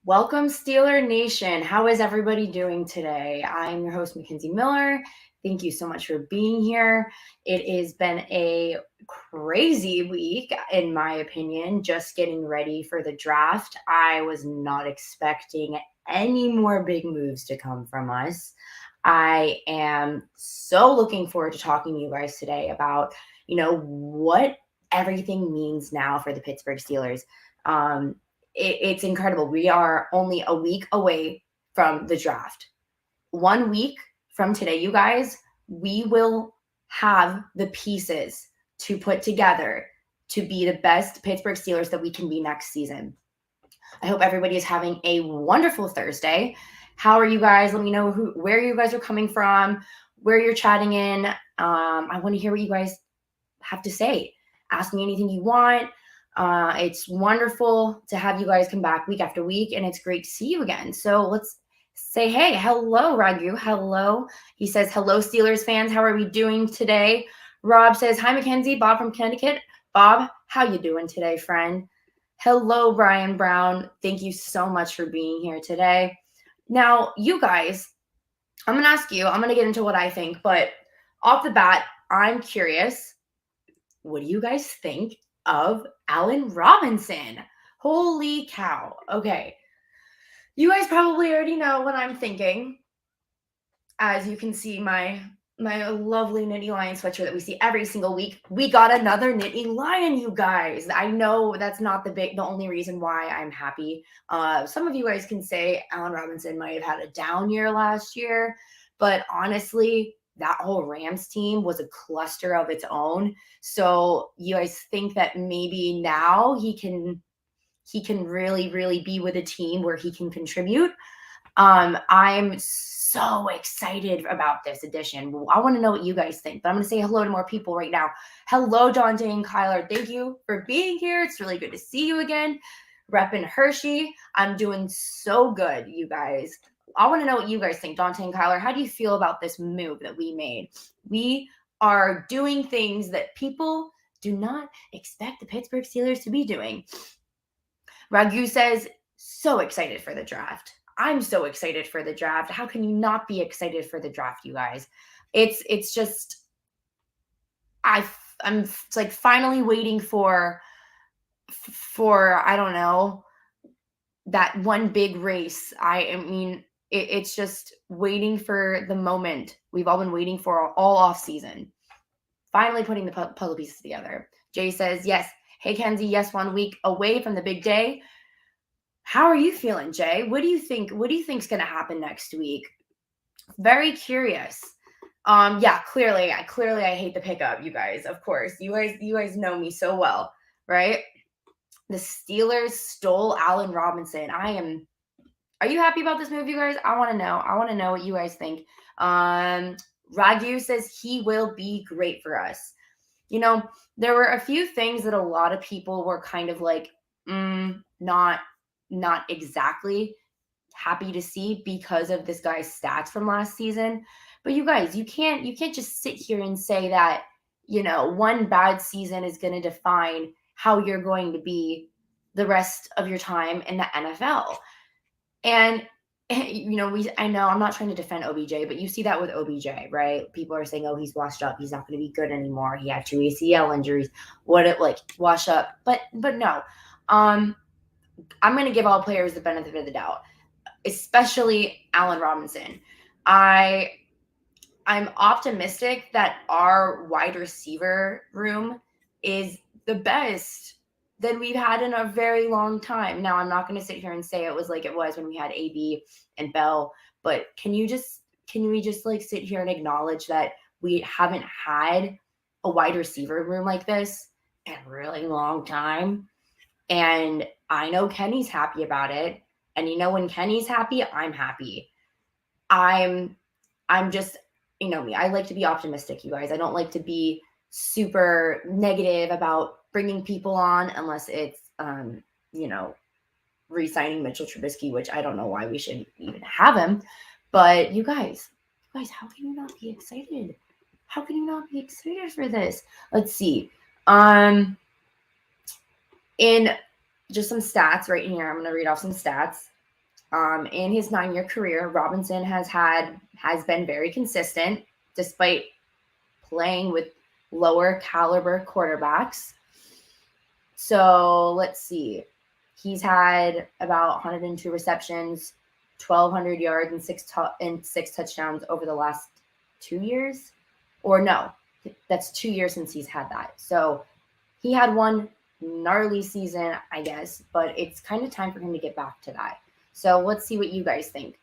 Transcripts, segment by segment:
Welcome, Steeler Nation. How is everybody doing today? I'm your host, Mackenzie Miller. Thank you so much for being here. It has been a crazy week, in my opinion, just getting ready for the draft. I was not expecting any more big moves to come from us. I am so looking forward to talking to you guys today about, what everything means now for the Pittsburgh Steelers. It's incredible. We are only a week away from the draft. 1 week from today, you guys, we will have the pieces to put together to be the best Pittsburgh Steelers that we can be next season. I hope everybody is having a wonderful Thursday. How are you guys? Let me know where you guys are coming from, where you're chatting in. I want to hear what you guys have to say. Ask me anything you want. It's wonderful to have you guys come back week after week, and it's great to see you again. So let's say, hey, hello, Ragu. Hello. He says, hello, Steelers fans. How are we doing today? Rob says, hi, Mackenzie. Bob from Connecticut. Bob, how you doing today, friend? Hello, Brian Brown. Thank you so much for being here today. Now, you guys, I'm going to ask you, I'm going to get into what I think, but off the bat, I'm curious. What do you guys think of Allen Robinson? Holy cow. Okay. You guys probably already know what I'm thinking. As you can see, my lovely Nittany Lion sweatshirt that we see every single week. We got another Nittany Lion, you guys. I know that's not the only reason why I'm happy. Some of you guys can say Allen Robinson might have had a down year last year, but honestly, that whole Rams team was a cluster of its own. So you guys think that maybe now he can really, really be with a team where he can contribute. I'm so excited about this edition. I want to know what you guys think, but I'm going to say hello to more people right now. Hello, Dante and Kyler. Thank you for being here. It's really good to see you again. Reppin' Hershey. I'm doing so good, you guys. I want to know what you guys think, Dante and Kyler. How do you feel about this move that we made? We are doing things that people do not expect the Pittsburgh Steelers to be doing. Ragu says, so excited for the draft. I'm so excited for the draft. How can you not be excited for the draft, you guys? It's just I'm like finally waiting for I don't know, that one big race. I mean, it's just waiting for the moment we've all been waiting for all off season. Finally putting the puzzle pieces together. Jay says, yes. Hey, Kenzie, yes, 1 week away from the big day. How are you feeling, Jay? What do you think? What do you think's going to happen next week? Very curious. Yeah, clearly I hate the pickup, you guys. Of course, you guys know me so well, right? The Steelers stole Allen Robinson. Are you happy about this move, you guys? I want to know. I want to know what you guys think. Ragu says he will be great for us. You know, there were a few things that a lot of people were kind of like, not exactly happy to see because of this guy's stats from last season. But you guys, you can't just sit here and say that, one bad season is going to define how you're going to be the rest of your time in the NFL. And I know I'm not trying to defend OBJ, but you see that with OBJ, right? People are saying, oh, he's washed up. He's not going to be good anymore. He had 2 ACL injuries. Wash up. But no. I'm going to give all players the benefit of the doubt, especially Allen Robinson. I'm optimistic that our wide receiver room is the best that we've had in a very long time. Now, I'm not going to sit here and say it was like it was when we had AB and Bell, but can we just like sit here and acknowledge that we haven't had a wide receiver room like this in a really long time? And I know Kenny's happy about it. And when Kenny's happy, I'm happy. I'm just, me. I like to be optimistic, you guys. I don't like to be super negative about bringing people on unless it's, re-signing Mitchell Trubisky, which I don't know why we should even have him. But you guys, how can you not be excited? How can you not be excited for this? Let's see. In just some stats right here. I'm going to read off some stats. In his 9-year career, Robinson has been very consistent despite playing with lower caliber quarterbacks. So let's see. He's had about 102 receptions, 1,200 yards, and six touchdowns over the last 2 years. Or no, that's 2 years since he's had that. So he had one gnarly season, I guess, but it's kind of time for him to get back to that. So let's see what you guys think.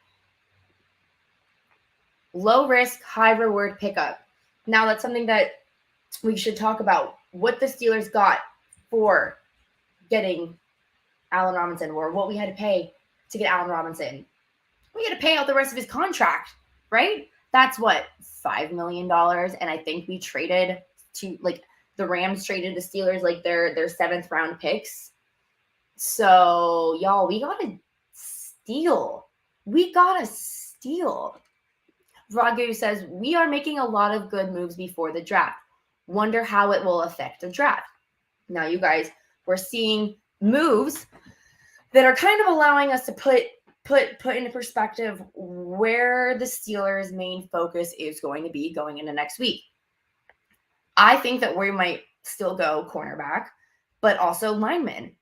Low risk, high reward pickup. Now that's something that we should talk about. What the Steelers got for getting Allen Robinson, or what we had to pay to get Allen Robinson. We had to pay out the rest of his contract, right? That's what, $5 million. And I think we traded to, like, the Rams traded the Steelers like their 7th round picks. So y'all, we gotta steal. Ragu says, we are making a lot of good moves before the draft. Wonder how it will affect the draft. Now, you guys, we're seeing moves that are kind of allowing us to put into perspective where the Steelers' main focus is going to be going into next week. I think that we might still go cornerback, but also lineman.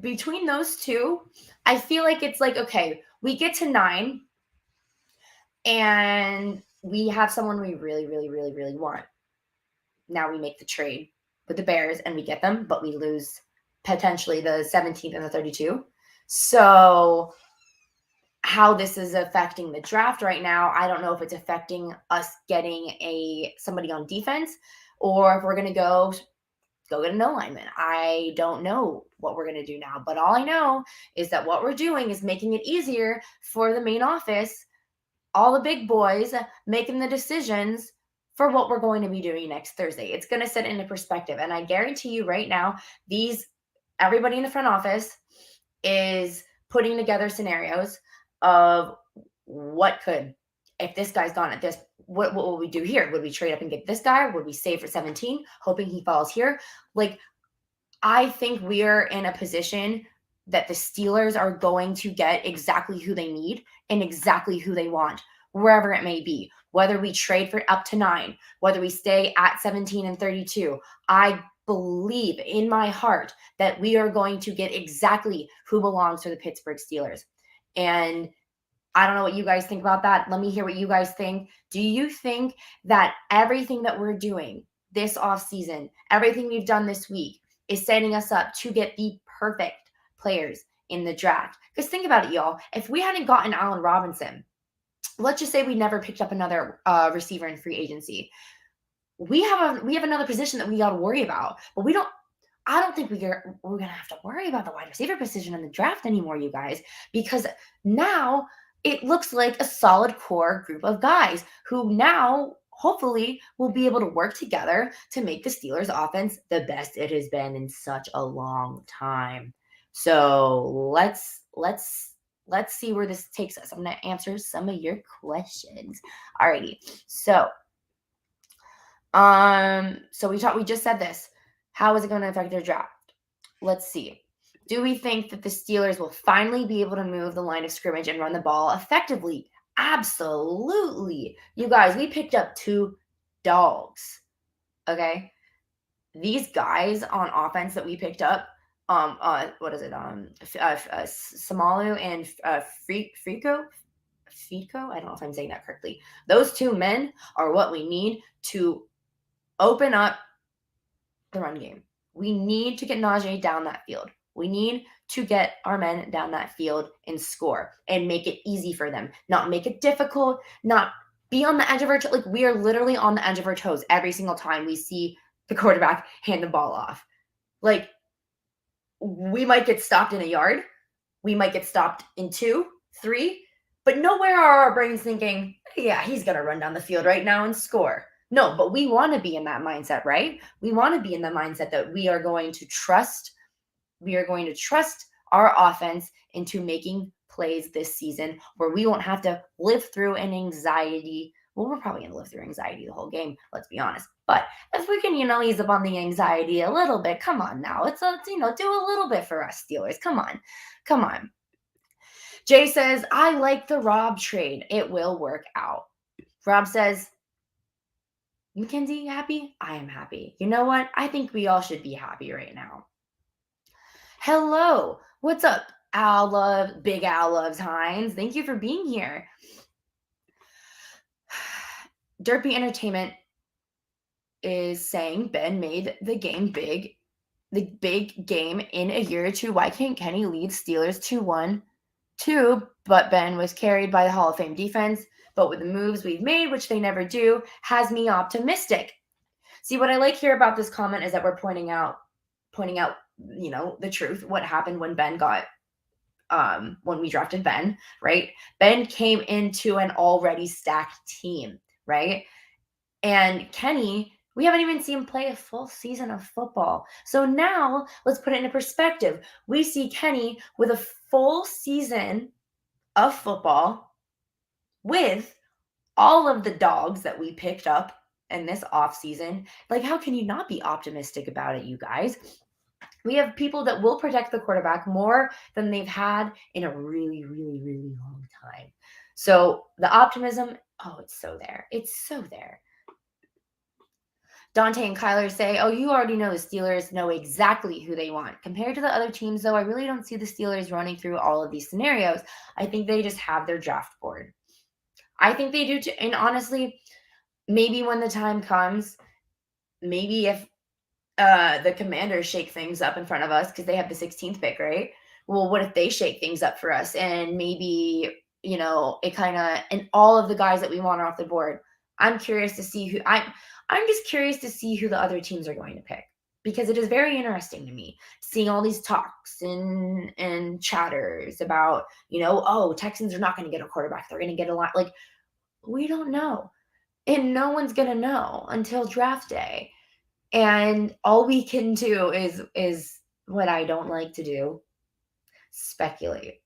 Between those two, I feel like it's like, okay, we get to 9 and we have someone we really, really, really, really want. Now we make the trade with the Bears and we get them, but we lose potentially the 17th and the 32. So how this is affecting the draft right now, I don't know if it's affecting us getting somebody on defense, or if we're going to go get a no lineman. I don't know what we're going to do now, but all I know is that what we're doing is making it easier for the main office, all the big boys, making the decisions for what we're going to be doing next Thursday. It's going to set into perspective. And I guarantee you right now, everybody in the front office is putting together scenarios of if this guy's gone at this, what will we do here? Would we trade up and get this guy? Would we save for 17, hoping he falls here? Like, I think we're in a position that the Steelers are going to get exactly who they need and exactly who they want, wherever it may be. Whether we trade for up to 9, whether we stay at 17 and 32, I believe in my heart that we are going to get exactly who belongs to the Pittsburgh Steelers. And I don't know what you guys think about that. Let me hear what you guys think. Do you think that everything that we're doing this offseason, everything we've done this week, is setting us up to get the perfect players in the draft? Because think about it, y'all. If we hadn't gotten Allen Robinson, let's just say we never picked up another receiver in free agency, we have another position that we got to worry about. But I don't think we're going to have to worry about the wide receiver position in the draft anymore, you guys, because now it looks like a solid core group of guys who now hopefully will be able to work together to make the Steelers offense the best it has been in such a long time. So let's see where this takes us. I'm going to answer some of your questions. Alrighty. So we just said this. How is it going to affect their draft? Let's see. Do we think that the Steelers will finally be able to move the line of scrimmage and run the ball effectively? Absolutely. You guys, we picked up 2 dogs. Okay? These guys on offense that we picked up, Samalu and Fico? I don't know if I'm saying that correctly. Those 2 men are what we need to open up the run game. We need to get Najee down that field. We need to get our men down that field and score and make it easy for them. Not make it difficult, not be on the edge of our toes. Like, we are literally on the edge of our toes every single time we see the quarterback hand the ball off. Like, we might get stopped in a yard. We might get stopped in 2, 3, but nowhere are our brains thinking, yeah, he's going to run down the field right now and score. No, but we want to be in that mindset, right? We want to be in the mindset that we are going to trust our offense into making plays this season where we won't have to live through an anxiety. Well, we're probably going to live through anxiety the whole game, let's be honest. But if we can, ease up on the anxiety a little bit, come on now. Let's do a little bit for us, Steelers. Come on. Jay says, I like the Rob trade. It will work out. Rob says, Mackenzie, happy? I am happy. You know what? I think we all should be happy right now. Hello. What's up? Big Al loves Hines. Thank you for being here. Derpy Entertainment is saying Ben made the big game in a year or two. Why can't Kenny lead Steelers 2-1? 2, but Ben was carried by the Hall of Fame defense. But with the moves we've made, which they never do, has me optimistic. See, what I like here about this comment is that we're pointing out, the truth, what happened when Ben got, when we drafted Ben, right? Ben came into an already stacked team, right? And Kenny, we haven't even seen him play a full season of football. So now let's put it into perspective. We see Kenny with a full season of football with all of the dogs that we picked up in this offseason. Like, how can you not be optimistic about it, you guys? We have people that will protect the quarterback more than they've had in a really, really, really long time. So the optimism, it's so there. It's so there. Dante and Kyler say, you already know the Steelers know exactly who they want. Compared to the other teams, though, I really don't see the Steelers running through all of these scenarios. I think they just have their draft board. I think they do too. And honestly, maybe when the time comes, maybe if the Commanders shake things up in front of us because they have the 16th pick, right? Well, what if they shake things up for us and maybe, it kind of, and all of the guys that we want are off the board. I'm curious to see I'm just curious to see who the other teams are going to pick, because it is very interesting to me seeing all these talks and chatters about, Texans are not going to get a quarterback. They're going to get a lot. Like, we don't know. And no one's going to know until draft day. And all we can do is what I don't like to do, speculate.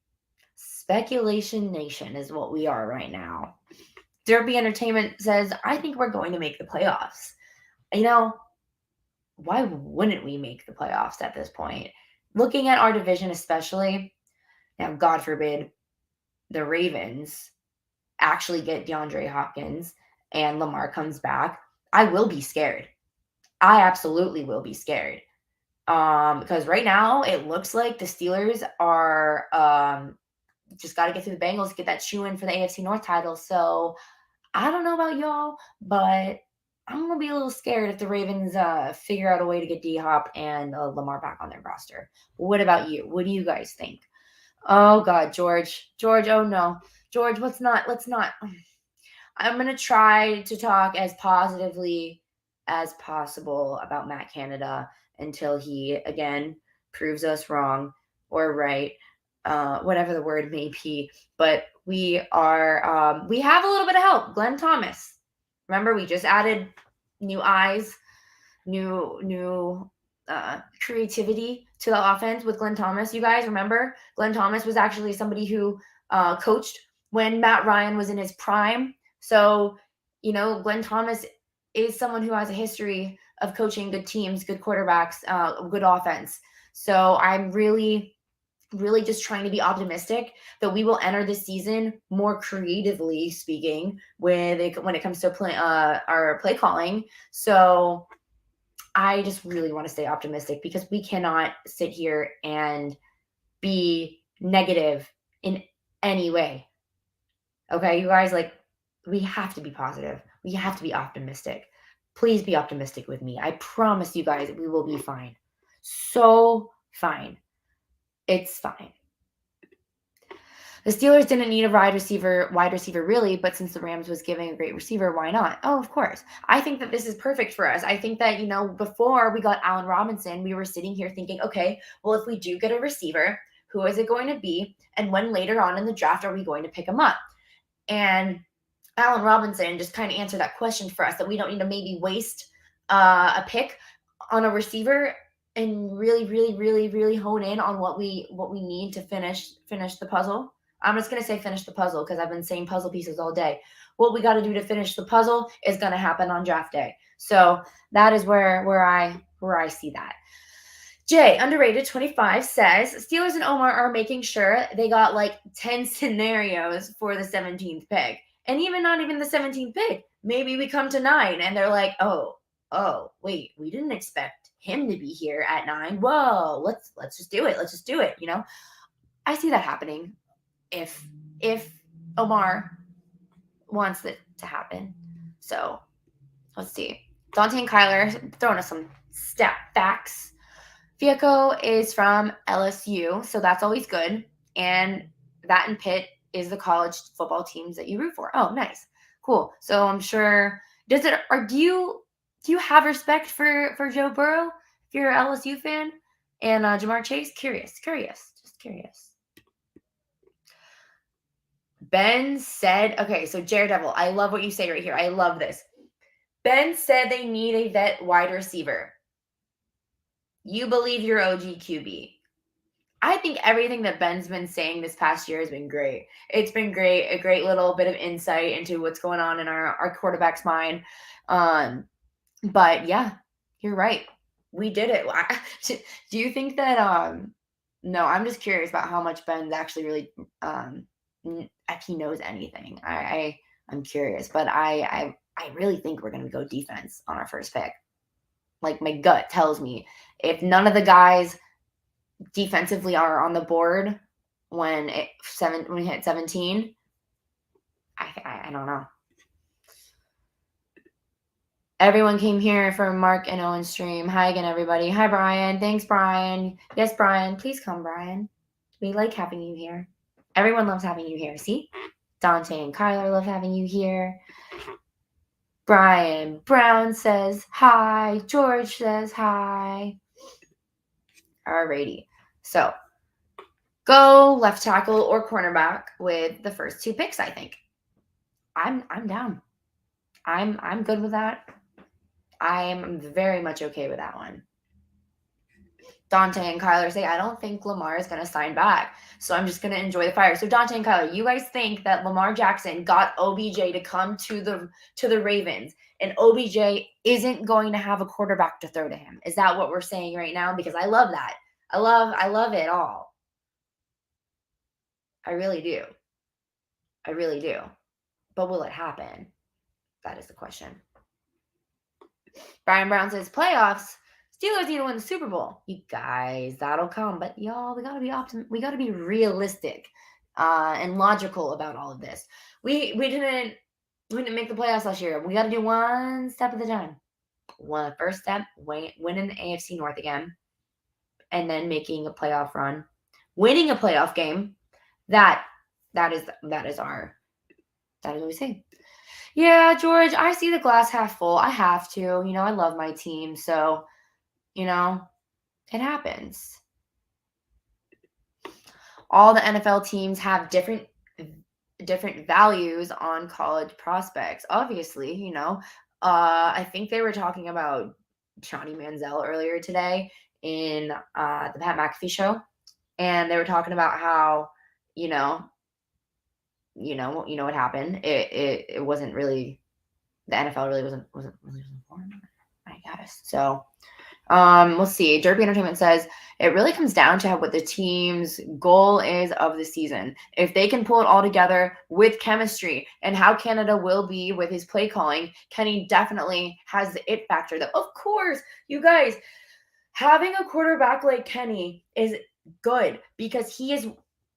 Speculation nation is what we are right now. Derby Entertainment says, I think we're going to make the playoffs. Why wouldn't we make the playoffs at this point? Looking at our division especially, now, God forbid, the Ravens actually get DeAndre Hopkins and Lamar comes back, I will be scared. I absolutely will be scared. Because right now it looks like the Steelers are just got to get through the Bengals to get that shoe in for the AFC North title. So I don't know about y'all, but I'm going to be a little scared if the Ravens figure out a way to get D-Hop and Lamar back on their roster. What about you? What do you guys think? Oh, God, George, oh, no. George, let's not. I'm going to try to talk as positively as possible about Matt Canada until he, again, proves us wrong or right, whatever the word may be. But we have a little bit of help. Glenn Thomas. Remember, we just added new eyes, new creativity to the offense with Glenn Thomas. You guys remember? Glenn Thomas was actually somebody who coached when Matt Ryan was in his prime. So, Glenn Thomas is someone who has a history of coaching good teams, good quarterbacks, good offense. So I'm really, really just trying to be optimistic that we will enter this season more creatively speaking when it comes to our play calling. So I just really want to stay optimistic, because we cannot sit here and be negative in any way. Okay, you guys, we have to be positive. We have to be optimistic. Please be optimistic with me. I promise you guys we will be fine. So fine. It's fine. The Steelers didn't need a wide receiver really, but since the Rams was giving a great receiver, why not? Oh, of course. I think that this is perfect for us. I think that, before we got Allen Robinson, we were sitting here thinking, okay, well, if we do get a receiver, who is it going to be? And when later on in the draft are we going to pick him up? And Allen Robinson just kind of answered that question for us, that we don't need to maybe waste a pick on a receiver and really, really, really, really hone in on what we need to finish the puzzle. I'm just going to say finish the puzzle, because I've been saying puzzle pieces all day. What we got to do to finish the puzzle is going to happen on draft day. So that is where I see that. Jay, underrated 25, says Steelers and Omar are making sure they got like 10 scenarios for the 17th pick. And even not even the 17th pick. Maybe we come to 9 and they're like, oh, wait, we didn't expect him to be here at 9. Whoa, let's just do it. Let's just do it, you know? I see that happening if Omar wants it to happen. So let's see. Dante and Kyler throwing us some stat facts. Fiaco is from LSU, so that's always good. And that and Pitt is the college football teams that you root for. Oh, nice. Cool. So I'm sure do you have respect for Joe Burrow if you're an LSU fan? And Jamar Chase? Curious. Just curious. Ben said, okay, so Jared Devil, I love what you say right here. I love this. Ben said they need a vet wide receiver. You believe your OG QB. I think everything that Ben's been saying this past year has been great. It's been great, a great little bit of insight into what's going on in our quarterback's mind. But yeah, you're right. We did it. Do you think that no, I'm just curious about how much Ben's actually really if he knows anything. I'm curious, but I really think we're gonna go defense on our first pick. Like my gut tells me if none of the guys defensively are on the board when we hit 17, I don't know. Everyone came here for Mark and Owen's stream. Hi again, everybody. Hi, Brian. Thanks, Brian. Yes, Brian. Please come, Brian. We like having you here. Everyone loves having you here. See? Dante and Kyler love having you here. Brian Brown says hi. George says hi. Alrighty. So go left tackle or cornerback with the first 2 picks, I think. I'm down. I'm good with that. I'm very much okay with that one. Dante and Kyler say, I don't think Lamar is going to sign back. So I'm just going to enjoy the fire. So Dante and Kyler, you guys think that Lamar Jackson got OBJ to come to the Ravens and OBJ isn't going to have a quarterback to throw to him? Is that what we're saying right now? Because I love that. I love it all. I really do. But will it happen? That is the question. Brian Brown says, playoffs. Steelers need to win the Super Bowl. You guys, that'll come. But y'all, we gotta be realistic and logical about all of this. We didn't make the playoffs last year. We gotta do one step at a time. First step, winning the AFC North again, and then making a playoff run, winning a playoff game. That is what we say. Yeah, George, I see the glass half full. I have to. I love my team, so it happens. All the NFL teams have different values on college prospects. Obviously, I think they were talking about Johnny Manziel earlier today in the Pat McAfee show, and they were talking about how what happened. It wasn't really, the NFL really wasn't really informed, I guess. So let's see. Derby Entertainment says it really comes down to what the team's goal is of the season. If they can pull it all together with chemistry and how Canada will be with his play calling, Kenny definitely has the it factor. That, of course, you guys, having a quarterback like Kenny is good because he is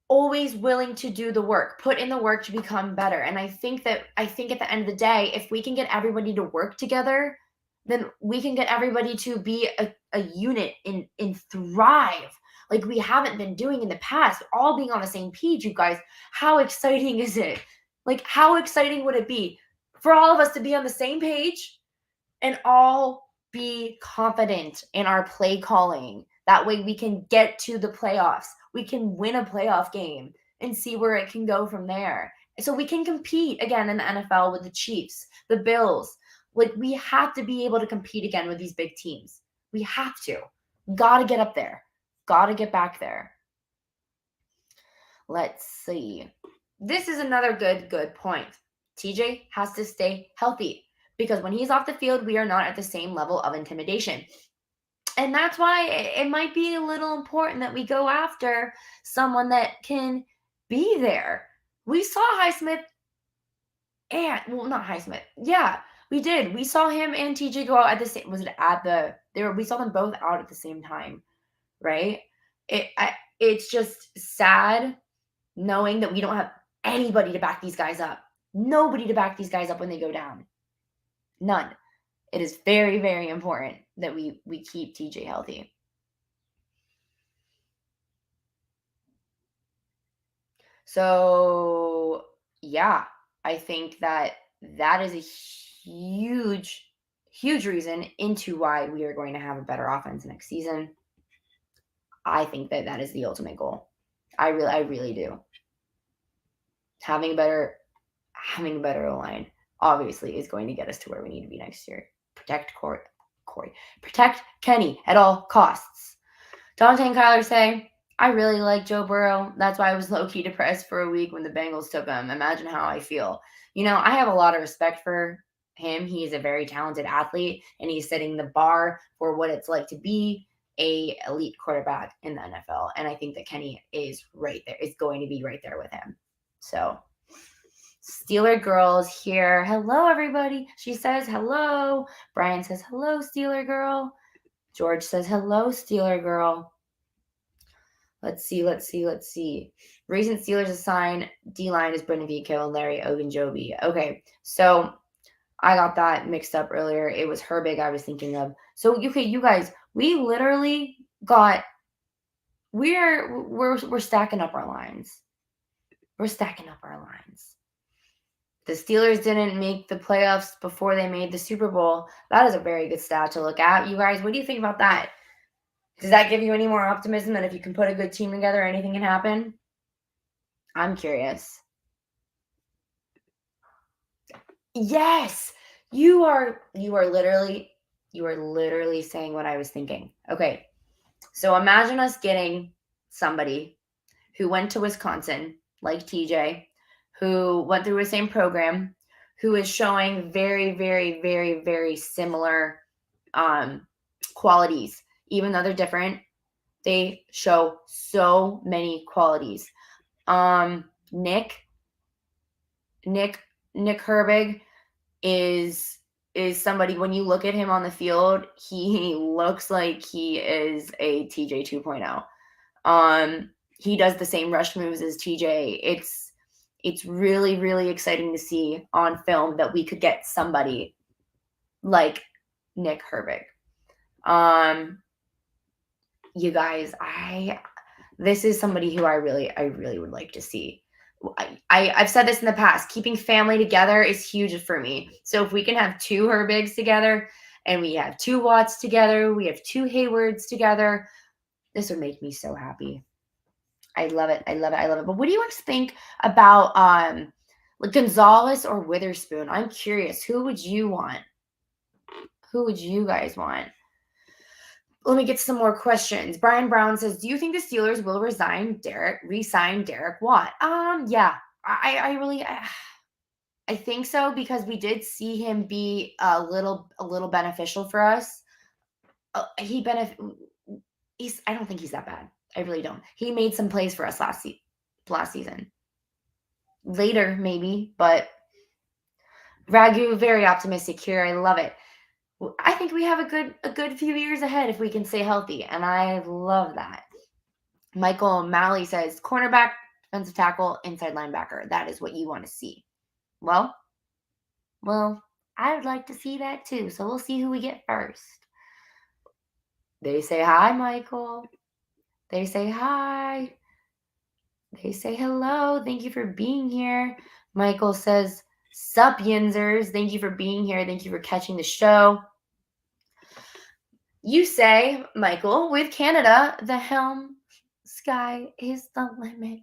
always willing to do the work, put in the work to become better. And I think at the end of the day, if we can get everybody to work together, then we can get everybody to be a unit and thrive like we haven't been doing in the past, all being on the same page, you guys. How exciting is it? Like, how exciting would it be for all of us to be on the same page and all be confident in our play calling? That way we can get to the playoffs. We can win a playoff game and see where it can go from there. So we can compete again in the NFL with the Chiefs, the Bills. Like, we have to be able to compete again with these big teams. We have to. Got to get up there. Got to get back there. Let's see. This is another good point. TJ has to stay healthy because when he's off the field, we are not at the same level of intimidation. And that's why it might be a little important that we go after someone that can be there. We saw Highsmith and, well, not Highsmith. Yeah, we did. We saw him and TJ go out at the same, was it at the, we saw them both out at the same time, right? It's just sad knowing that we don't have anybody to back these guys up. Nobody to back these guys up when they go down. None. It is very, very important that we keep TJ healthy. So, yeah, I think that is a huge, huge reason into why we are going to have a better offense next season. I think that is the ultimate goal. I really do. Having a better line obviously is going to get us to where we need to be next year. Protect Corey. Protect Kenny at all costs. Dante and Kyler say, I really like Joe Burrow. That's why I was low-key depressed for a week when the Bengals took him. Imagine how I feel. I have a lot of respect for him. He's a very talented athlete, and he's setting the bar for what it's like to be a elite quarterback in the NFL. And I think that Kenny is right there. Is going to be right there with him. So, Steeler girls here. Hello, everybody. She says hello. Brian says hello, Steeler girl. George says hello, Steeler girl. Let's see. Recent Steelers assigned D-line is Brendan Vito and Larry Ogunjobi. Okay, so I got that mixed up earlier. It was Herbig I was thinking of. So, okay, you guys, we literally got, we're stacking up our lines. We're stacking up our lines. The Steelers didn't make the playoffs before they made the Super Bowl. That is a very good stat to look at. You guys, what do you think about that? Does that give you any more optimism that if you can put a good team together, anything can happen? I'm curious. Yes, you are literally saying what I was thinking. Okay, so imagine us getting somebody who went to Wisconsin, like TJ, who went through the same program, who is showing very, very, very, very similar qualities. Even though they're different, they show so many qualities. Nick Herbig is somebody, when you look at him on the field, he looks like he is a TJ 2.0. He does the same rush moves as TJ. It's really, really exciting to see on film that we could get somebody like Nick Herbig. You guys, this is somebody who I really would like to see. I've said this in the past. Keeping family together is huge for me. So if we can have 2 Herbigs together, and we have 2 Watts together, we have 2 Haywards together, this would make me so happy. I love it. But what do you guys think about like Gonzalez or Witherspoon? I'm curious. Who would you want? Who would you guys want? Let me get some more questions. Brian Brown says, do you think the Steelers will re-sign Derek Watt? Yeah, I think so, because we did see him be a little beneficial for us. I don't think he's that bad. I really don't. He made some plays for us last season. Later, maybe, but Ragu, very optimistic here. I love it. I think we have a good few years ahead if we can stay healthy, and I love that. Michael Malley says, cornerback, defensive tackle, inside linebacker. That is what you want to see. Well, I would like to see that too, so we'll see who we get first. They say hi, Michael. They say hi. They say hello. Thank you for being here. Michael says, sup, Yinzers. Thank you for being here. Thank you for catching the show. You say, Michael, with Canada, the helm sky is the limit.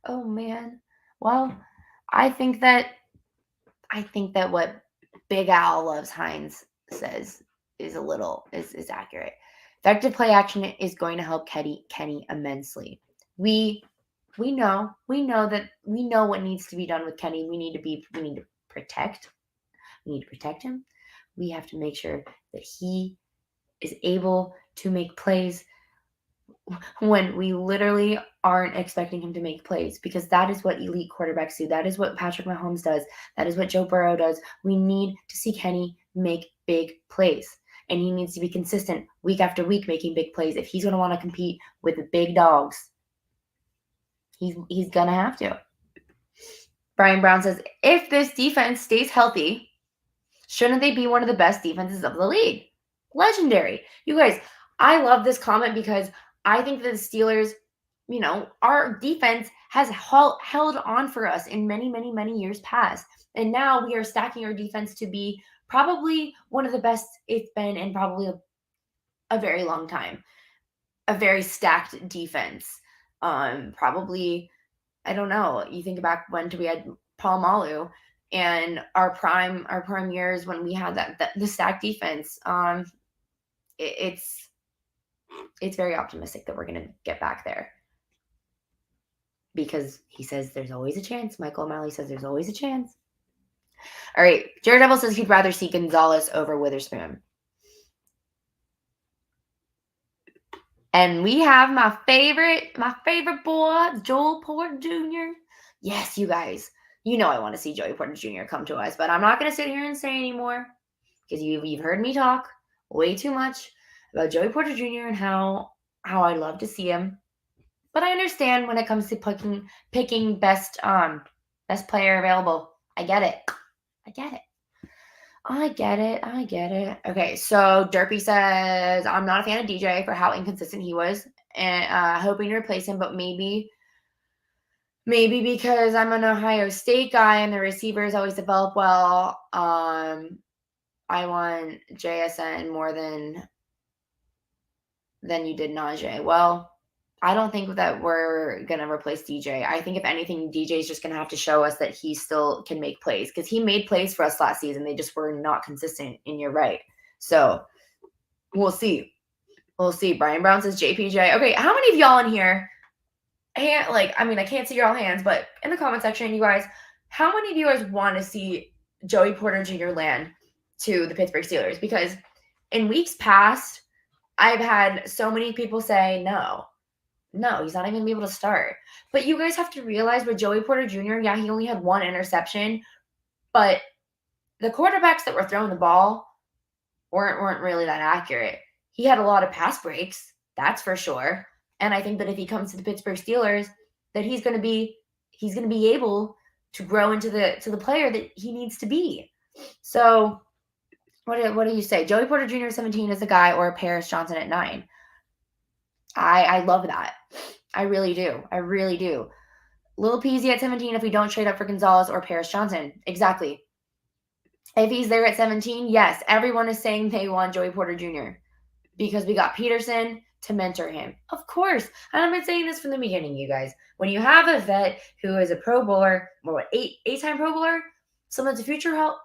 Oh, man. Well, I think that what Big Al Loves Hines says is accurate. Effective play action is going to help Kenny immensely. We know what needs to be done with Kenny. We need to protect him. We have to make sure that he is able to make plays when we literally aren't expecting him to make plays, because that is what elite quarterbacks do. That is what Patrick Mahomes does. That is what Joe Burrow does. We need to see Kenny make big plays, and he needs to be consistent week after week making big plays if he's going to want to compete with the big dogs. He's going to have to. Brian Brown says, if this defense stays healthy, shouldn't they be one of the best defenses of the league? Legendary. You guys, I love this comment because I think that the Steelers, our defense has held on for us in many, many, many years past. And now we are stacking our defense to be probably one of the best it's been in probably a very long time. A very stacked defense. Probably, I don't know. You think back when we had Paul Malu and our prime years when we had the stacked defense. It's very optimistic that we're going to get back there, because he says there's always a chance. Michael O'Malley says there's always a chance. All right. Jared Devil says he'd rather see Gonzalez over Witherspoon. And we have my favorite boy, Joey Porter Jr. Yes, you guys. I want to see Joey Porter Jr. come to us, but I'm not going to sit here and say anymore, because you've heard me talk way too much about Joey Porter Jr. and how I love to see him. But I understand when it comes to picking best player available. I get it. Okay, so Derpy says, I'm not a fan of DJ for how inconsistent he was, and hoping to replace him, but maybe because I'm an Ohio State guy and the receivers always develop well, I want JSN more than you did Najee. Well, I don't think that we're going to replace DJ. I think if anything, DJ is just going to have to show us that he still can make plays, because he made plays for us last season. They just were not consistent, and you're right. So we'll see. Brian Brown says JPJ. Okay, how many of y'all in here, I can't see your all hands, but in the comment section, you guys, how many of you guys want to see Joey Porter Jr. land to the Pittsburgh Steelers? Because in weeks past, I've had so many people say no, he's not even going to be able to start. But you guys have to realize with Joey Porter Jr., yeah, he only had one interception, but the quarterbacks that were throwing the ball weren't really that accurate. He had a lot of pass breaks, that's for sure. And I think that if he comes to the Pittsburgh Steelers, that he's going to be able to grow into the player that he needs to be. So what do you say? Joey Porter Jr. 17 is a guy, or Paris Johnson at 9. I love that. I really do. Lil Peasy at 17 if we don't trade up for Gonzalez or Paris Johnson. Exactly. If he's there at 17, yes, everyone is saying they want Joey Porter Jr. because we got Peterson to mentor him. Of course. And I've been saying this from the beginning, you guys. When you have a vet who is a Pro Bowler, or eight-time Pro Bowler, someone's a future help,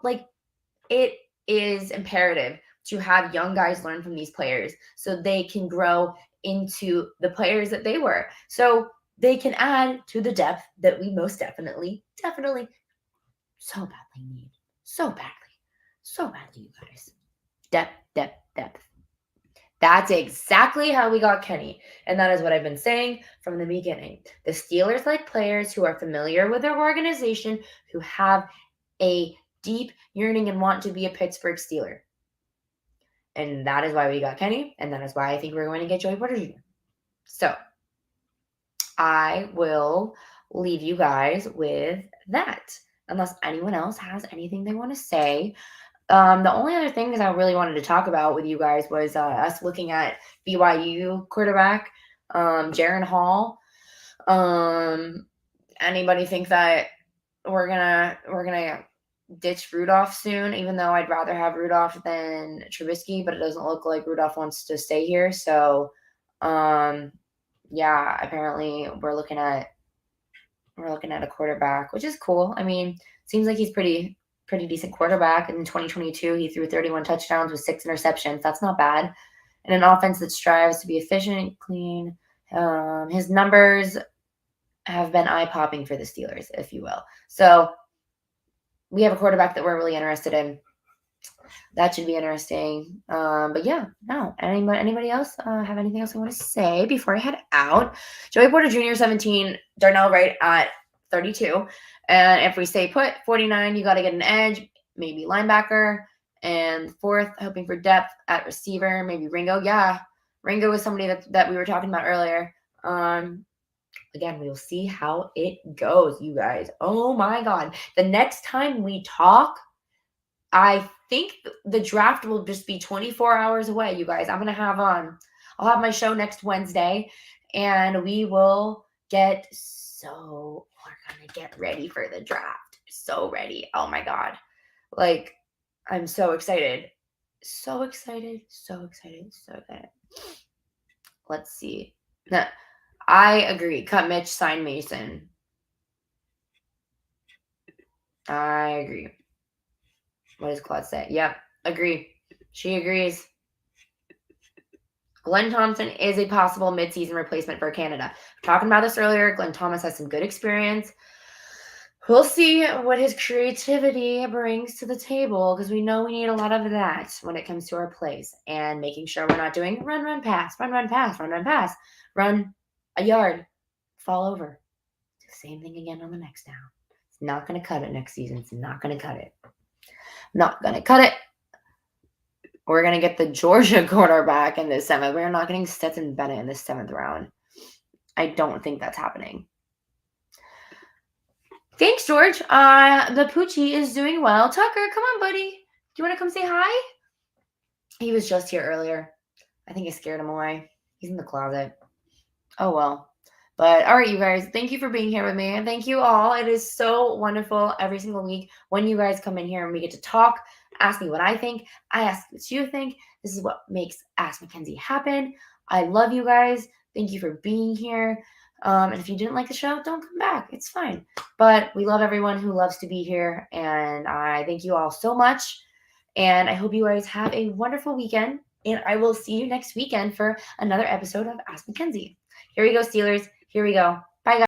it is imperative to have young guys learn from these players so they can grow into the players that they were. So they can add to the depth that we most definitely so badly need. So badly, you guys. Depth. That's exactly how we got Kenny. And that is what I've been saying from the beginning. The Steelers like players who are familiar with their organization, who have a deep yearning and want to be a Pittsburgh Steeler. And that is why we got Kenny. And that is why I think we're going to get Joey Porter Jr. So I will leave you guys with that, unless anyone else has anything they want to say. The only other thing that I really wanted to talk about with you guys was us looking at BYU quarterback, Jaron Hall. Anybody think that we're gonna ditch Rudolph soon? Even though I'd rather have Rudolph than Trubisky, but it doesn't look like Rudolph wants to stay here. So, yeah, apparently we're looking at a quarterback, which is cool. I mean, seems like he's pretty decent quarterback. In 2022, he threw 31 touchdowns with 6 interceptions. That's not bad. And an offense that strives to be efficient, clean. His numbers have been eye-popping for the Steelers, if you will. So we have a quarterback that we're really interested in. That should be interesting. But yeah, no. Anybody else have anything else I want to say before I head out? Joey Porter Jr. 17, Darnell Wright at 32. And if we stay put, 49, you got to get an edge, maybe linebacker. And fourth, hoping for depth at receiver, maybe Ringo. Yeah, Ringo is somebody that we were talking about earlier. Again, we will see how it goes, you guys. Oh my God. The next time we talk, I think the draft will just be 24 hours away, you guys. I'll have my show next Wednesday, and we're gonna get ready for the draft. So ready. Oh my God. Like, I'm so excited. So excited. So excited. So excited. Let's see. No, I agree. Cut Mitch, sign Mason. I agree. What does Claude say? Yep, agree. She agrees. Glenn Thompson is a possible midseason replacement for Canada. Talking about this earlier, Glenn Thomas has some good experience. We'll see what his creativity brings to the table, because we know we need a lot of that when it comes to our plays and making sure we're not doing run, pass, run a yard, fall over. Do the same thing again on the next down. It's not going to cut it next season. It's not going to cut it. Not going to cut it. We're going to get the Georgia quarterback in the 7th. We're not getting Stetson Bennett in the 7th round. I don't think that's happening. Thanks, George. The Poochie is doing well. Tucker, come on, buddy. Do you want to come say hi? He was just here earlier. I think I scared him away. He's in the closet. Oh, well. But all right, you guys, thank you for being here with me. And thank you all. It is so wonderful every single week when you guys come in here and we get to talk, ask me what I think. I ask what you think. This is what makes Ask Mackenzie happen. I love you guys. Thank you for being here. And if you didn't like the show, don't come back. It's fine. But we love everyone who loves to be here. And I thank you all so much. And I hope you guys have a wonderful weekend. And I will see you next weekend for another episode of Ask Mackenzie. Here we go, Steelers. Here we go.